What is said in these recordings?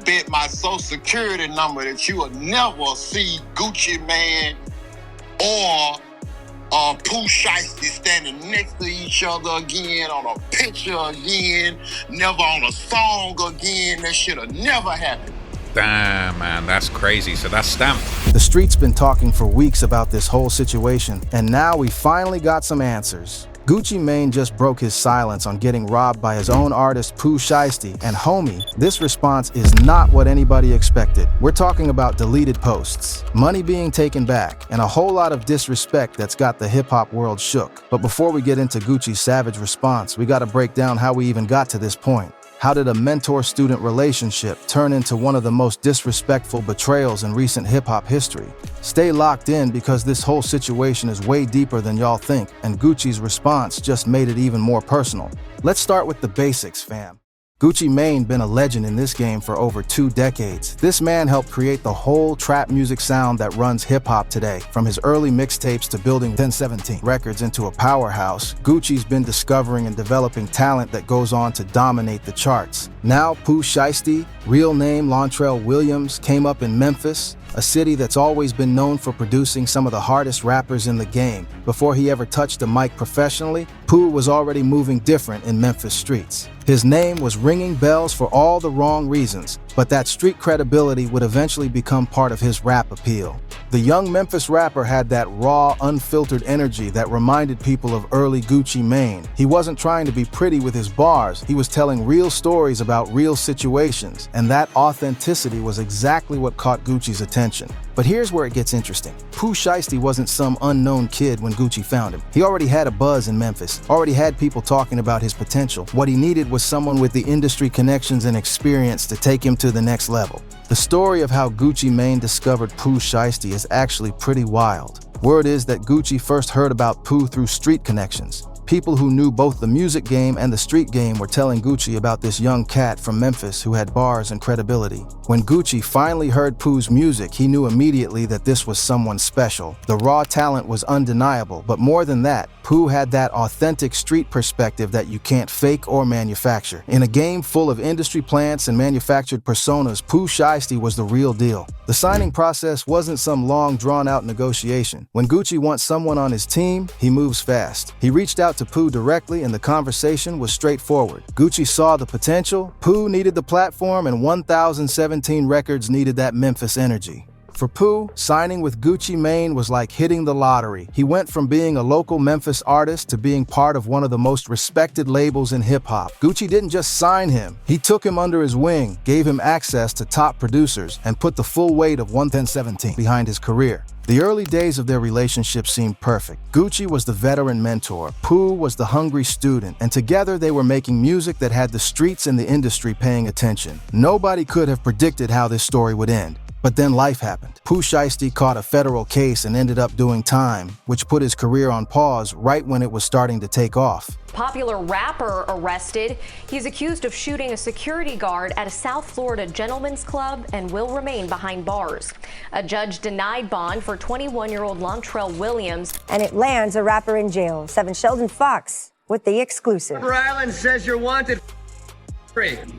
bet my social security number that you will never see Gucci Mane or Pooh Shiesty standing next to each other again, on a picture again, never on a song again. That shit'll never happen. Damn, man, that's crazy. So that's stamped. The street's been talking for weeks about this whole situation, and now we finally got some answers. Gucci Mane just broke his silence on getting robbed by his own artist Pooh Shiesty, and homie, this response is not what anybody expected. We're talking about deleted posts, money being taken back, and a whole lot of disrespect that's got the hip-hop world shook. But before we get into Gucci's savage response, we gotta break down how we even got to this point. How did a mentor-student relationship turn into one of the most disrespectful betrayals in recent hip-hop history? Stay locked in because this whole situation is way deeper than y'all think, and Gucci's response just made it even more personal. Let's start with the basics, fam. Gucci Mane been a legend in this game for over 2 decades. This man helped create the whole trap music sound that runs hip-hop today. From his early mixtapes to building 1017 Records into a powerhouse, Gucci's been discovering and developing talent that goes on to dominate the charts. Now Pooh Shiesty, real name Lontrell Williams, came up in Memphis, a city that's always been known for producing some of the hardest rappers in the game. Before he ever touched a mic professionally, Pooh was already moving different in Memphis streets. His name was ringing bells for all the wrong reasons, but that street credibility would eventually become part of his rap appeal. The young Memphis rapper had that raw, unfiltered energy that reminded people of early Gucci Mane. He wasn't trying to be pretty with his bars, he was telling real stories about real situations, and that authenticity was exactly what caught Gucci's attention. But here's where it gets interesting. Pooh Shiesty wasn't some unknown kid when Gucci found him. He already had a buzz in Memphis, already had people talking about his potential. What he needed was someone with the industry connections and experience to take him to the next level. The story of how Gucci Mane discovered Pooh Shiesty is actually pretty wild. Word is that Gucci first heard about Pooh through street connections. People who knew both the music game and the street game were telling Gucci about this young cat from Memphis who had bars and credibility. When Gucci finally heard Pooh's music, he knew immediately that this was someone special. The raw talent was undeniable, but more than that, Pooh had that authentic street perspective that you can't fake or manufacture. In a game full of industry plants and manufactured personas, Pooh Shiesty was the real deal. The signing process wasn't some long, drawn-out negotiation. When Gucci wants someone on his team, he moves fast. He reached out to Pooh directly, and the conversation was straightforward. Gucci saw the potential, Pooh needed the platform, and 1017 Records needed that Memphis energy. For Pooh, signing with Gucci Mane was like hitting the lottery. He went from being a local Memphis artist to being part of one of the most respected labels in hip-hop. Gucci didn't just sign him, he took him under his wing, gave him access to top producers, and put the full weight of 1017 behind his career. The early days of their relationship seemed perfect. Gucci was the veteran mentor, Pooh was the hungry student, and together they were making music that had the streets and the industry paying attention. Nobody could have predicted how this story would end. But then life happened. Pooh Shiesty caught a federal case and ended up doing time, which put his career on pause right when it was starting to take off. Popular rapper arrested. He's accused of shooting a security guard at a South Florida gentleman's club and will remain behind bars. A judge denied bond for 21-year-old Lontrell Williams. And it lands a rapper in jail. 7 Sheldon Fox with the exclusive. Rhode Island says you're wanted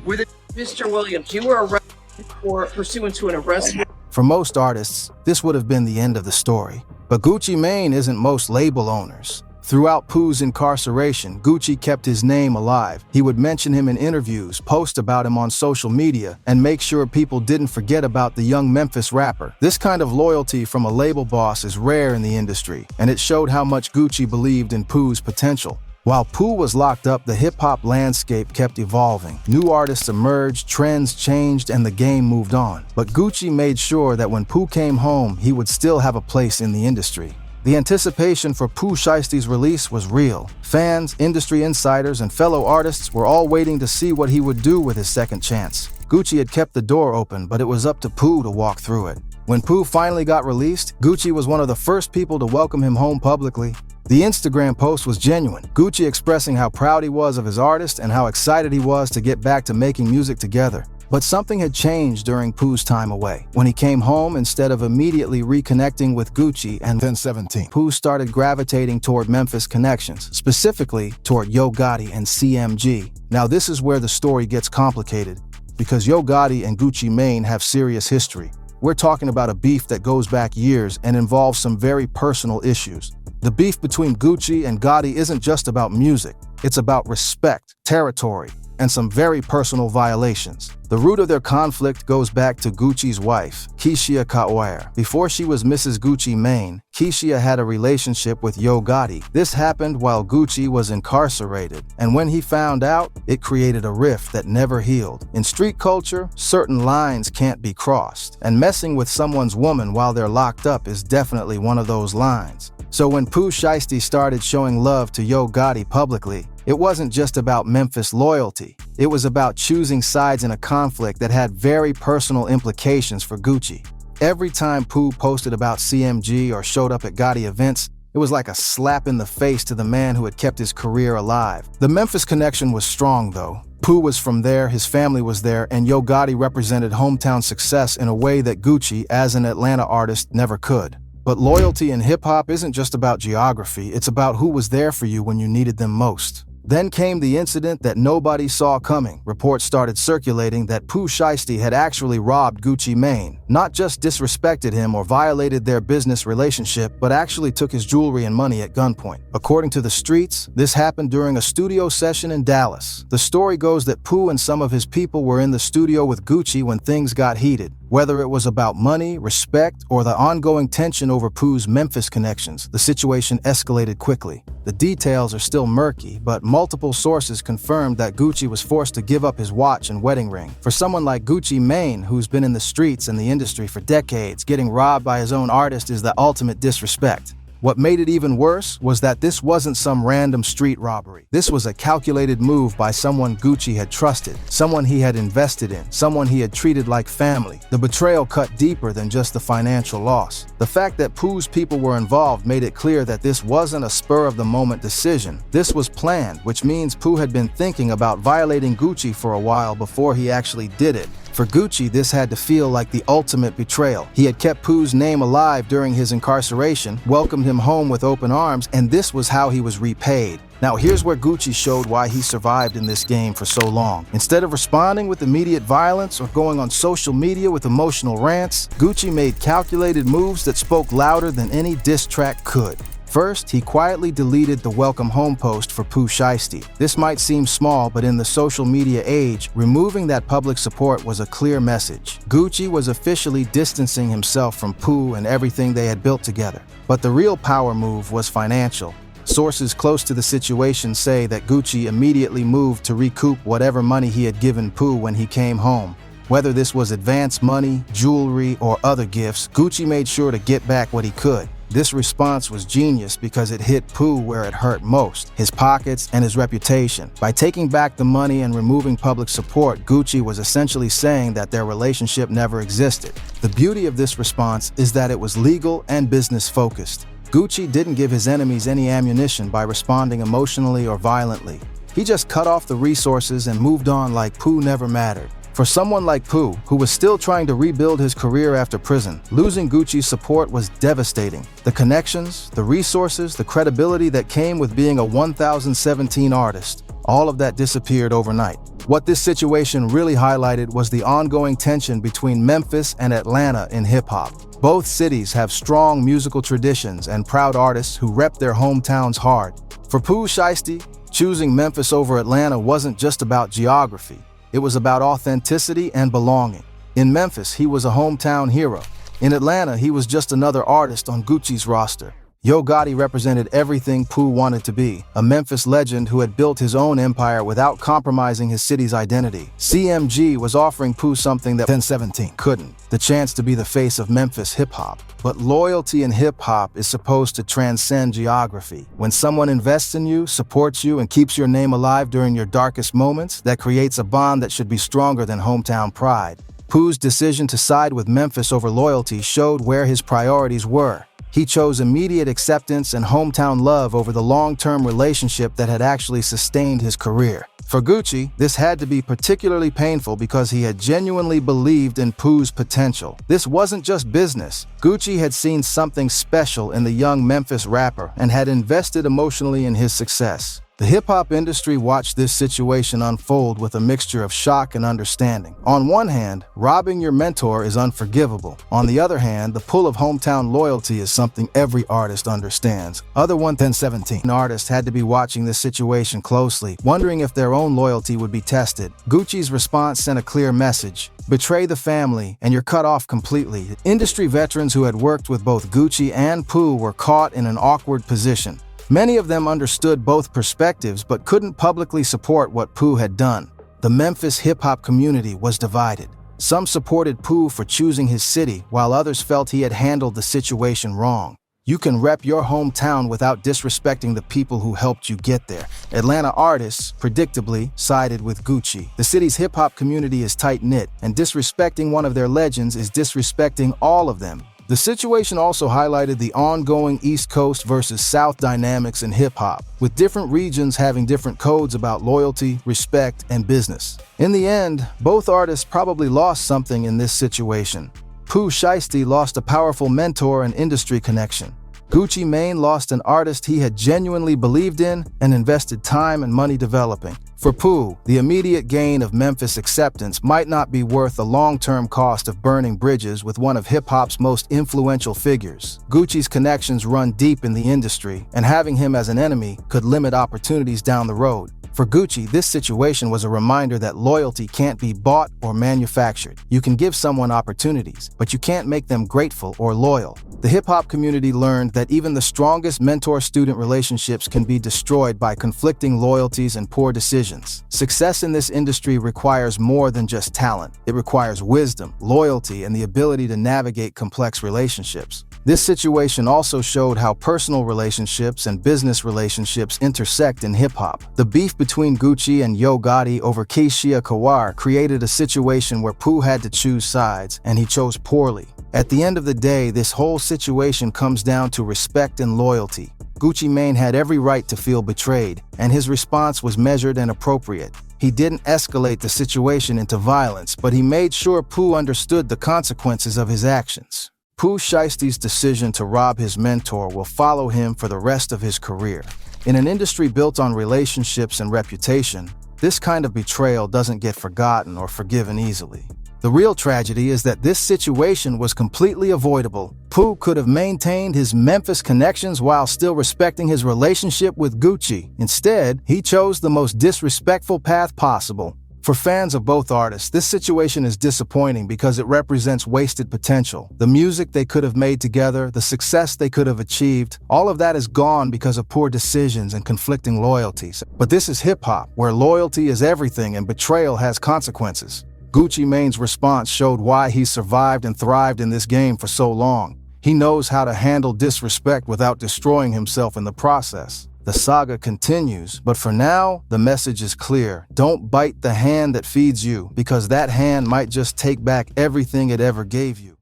with it. Mr. Williams, you were arrested for pursuant to an arrest. For most artists, this would have been the end of the story. But Gucci Mane isn't most label owners. Throughout Pooh's incarceration, Gucci kept his name alive. He would mention him in interviews, post about him on social media, and make sure people didn't forget about the young Memphis rapper. This kind of loyalty from a label boss is rare in the industry, and it showed how much Gucci believed in Pooh's potential. While Pooh was locked up, the hip-hop landscape kept evolving. New artists emerged, trends changed, and the game moved on. But Gucci made sure that when Pooh came home, he would still have a place in the industry. The anticipation for Pooh Shiesty's release was real. Fans, industry insiders, and fellow artists were all waiting to see what he would do with his second chance. Gucci had kept the door open, but it was up to Pooh to walk through it. When Pooh finally got released, Gucci was one of the first people to welcome him home publicly. The Instagram post was genuine, Gucci expressing how proud he was of his artist and how excited he was to get back to making music together. But something had changed during Pooh's time away. When he came home, instead of immediately reconnecting with Gucci and 1017, Pooh started gravitating toward Memphis connections, specifically toward Yo Gotti and CMG. Now this is where the story gets complicated. because Yo Gotti and Gucci Mane have serious history. We're talking about a beef that goes back years and involves some very personal issues. The beef between Gucci and Gotti isn't just about music. It's about respect, territory, and some very personal violations. The root of their conflict goes back to Gucci's wife, Keshia Ka'oir. Before she was Mrs. Gucci Mane, Keshia had a relationship with Yo Gotti. This happened while Gucci was incarcerated, and when he found out, it created a rift that never healed. In street culture, certain lines can't be crossed, and messing with someone's woman while they're locked up is definitely one of those lines. So when Pooh Shiesty started showing love to Yo Gotti publicly, it wasn't just about Memphis loyalty. It was about choosing sides in a conflict that had very personal implications for Gucci. Every time Pooh posted about CMG or showed up at Gotti events, it was like a slap in the face to the man who had kept his career alive. The Memphis connection was strong, though. Pooh was from there, his family was there, and Yo Gotti represented hometown success in a way that Gucci, as an Atlanta artist, never could. But loyalty in hip-hop isn't just about geography, it's about who was there for you when you needed them most. Then came the incident that nobody saw coming. Reports started circulating that Pooh Shiesty had actually robbed Gucci Mane, not just disrespected him or violated their business relationship, but actually took his jewelry and money at gunpoint. According to the streets, this happened during a studio session in Dallas. The story goes that Pooh and some of his people were in the studio with Gucci when things got heated. Whether it was about money, respect, or the ongoing tension over Pooh's Memphis connections, the situation escalated quickly. The details are still murky, but multiple sources confirmed that Gucci was forced to give up his watch and wedding ring. For someone like Gucci Mane, who's been in the streets and the industry for decades, getting robbed by his own artist is the ultimate disrespect. What made it even worse was that this wasn't some random street robbery. This was a calculated move by someone Gucci had trusted, someone he had invested in, someone he had treated like family. The betrayal cut deeper than just the financial loss. The fact that Pooh's people were involved made it clear that this wasn't a spur-of-the-moment decision. This was planned, which means Pooh had been thinking about violating Gucci for a while before he actually did it. For Gucci, this had to feel like the ultimate betrayal. He had kept Pooh's name alive during his incarceration, welcomed him home with open arms, and this was how he was repaid. Now here's where Gucci showed why he survived in this game for so long. Instead of responding with immediate violence or going on social media with emotional rants, Gucci made calculated moves that spoke louder than any diss track could. First, he quietly deleted the welcome home post for Pooh Shiesty. This might seem small, but in the social media age, removing that public support was a clear message. Gucci was officially distancing himself from Pooh and everything they had built together. But the real power move was financial. Sources close to the situation say that Gucci immediately moved to recoup whatever money he had given Pooh when he came home. Whether this was advance money, jewelry, or other gifts, Gucci made sure to get back what he could. This response was genius because it hit Pooh where it hurt most, his pockets and his reputation. By taking back the money and removing public support, Gucci was essentially saying that their relationship never existed. The beauty of this response is that it was legal and business-focused. Gucci didn't give his enemies any ammunition by responding emotionally or violently. He just cut off the resources and moved on like Pooh never mattered. For someone like Pooh, who was still trying to rebuild his career after prison, losing Gucci's support was devastating. The connections, the resources, the credibility that came with being a 1017 artist, all of that disappeared overnight. What this situation really highlighted was the ongoing tension between Memphis and Atlanta in hip-hop. Both cities have strong musical traditions and proud artists who rep their hometowns hard. For Pooh Shiesty, choosing Memphis over Atlanta wasn't just about geography. It was about authenticity and belonging. In Memphis, he was a hometown hero. In Atlanta, he was just another artist on Gucci's roster. Yo Gotti represented everything Pooh wanted to be, a Memphis legend who had built his own empire without compromising his city's identity. CMG was offering Pooh something that 1017 couldn't, the chance to be the face of Memphis hip-hop. But loyalty in hip-hop is supposed to transcend geography. When someone invests in you, supports you, and keeps your name alive during your darkest moments, that creates a bond that should be stronger than hometown pride. Pooh's decision to side with Memphis over loyalty showed where his priorities were. He chose immediate acceptance and hometown love over the long-term relationship that had actually sustained his career. For Gucci, this had to be particularly painful because he had genuinely believed in Pooh's potential. This wasn't just business. Gucci had seen something special in the young Memphis rapper and had invested emotionally in his success. The hip-hop industry watched this situation unfold with a mixture of shock and understanding. On one hand, robbing your mentor is unforgivable. On the other hand, the pull of hometown loyalty is something every artist understands. Other 11017 artists had to be watching this situation closely, wondering if their own loyalty would be tested. Gucci's response sent a clear message. Betray the family, and you're cut off completely. Industry veterans who had worked with both Gucci and Pooh were caught in an awkward position. Many of them understood both perspectives but couldn't publicly support what Pooh had done. The Memphis hip-hop community was divided. Some supported Pooh for choosing his city, while others felt he had handled the situation wrong. You can rep your hometown without disrespecting the people who helped you get there. Atlanta artists, predictably, sided with Gucci. The city's hip-hop community is tight-knit, and disrespecting one of their legends is disrespecting all of them. The situation also highlighted the ongoing East Coast versus South dynamics in hip-hop, with different regions having different codes about loyalty, respect, and business. In the end, both artists probably lost something in this situation. Pooh Shiesty lost a powerful mentor and industry connection. Gucci Mane lost an artist he had genuinely believed in and invested time and money developing. For Pooh, the immediate gain of Memphis acceptance might not be worth the long-term cost of burning bridges with one of hip-hop's most influential figures. Gucci's connections run deep in the industry, and having him as an enemy could limit opportunities down the road. For Gucci, this situation was a reminder that loyalty can't be bought or manufactured. You can give someone opportunities, but you can't make them grateful or loyal. The hip-hop community learned that even the strongest mentor-student relationships can be destroyed by conflicting loyalties and poor decisions. Success in this industry requires more than just talent. It requires wisdom, loyalty, and the ability to navigate complex relationships. This situation also showed how personal relationships and business relationships intersect in hip-hop. The beef between Gucci and Yo Gotti over Keishia Kawar created a situation where Pooh had to choose sides, and he chose poorly. At the end of the day, this whole situation comes down to respect and loyalty. Gucci Mane had every right to feel betrayed, and his response was measured and appropriate. He didn't escalate the situation into violence, but he made sure Pooh understood the consequences of his actions. Pooh Shiesty's decision to rob his mentor will follow him for the rest of his career. In an industry built on relationships and reputation, this kind of betrayal doesn't get forgotten or forgiven easily. The real tragedy is that this situation was completely avoidable. Pooh could have maintained his Memphis connections while still respecting his relationship with Gucci. Instead, he chose the most disrespectful path possible. For fans of both artists, this situation is disappointing because it represents wasted potential. The music they could have made together, the success they could have achieved, all of that is gone because of poor decisions and conflicting loyalties. But this is hip-hop, where loyalty is everything and betrayal has consequences. Gucci Mane's response showed why he survived and thrived in this game for so long. He knows how to handle disrespect without destroying himself in the process. The saga continues, but for now, the message is clear. Don't bite the hand that feeds you, because that hand might just take back everything it ever gave you.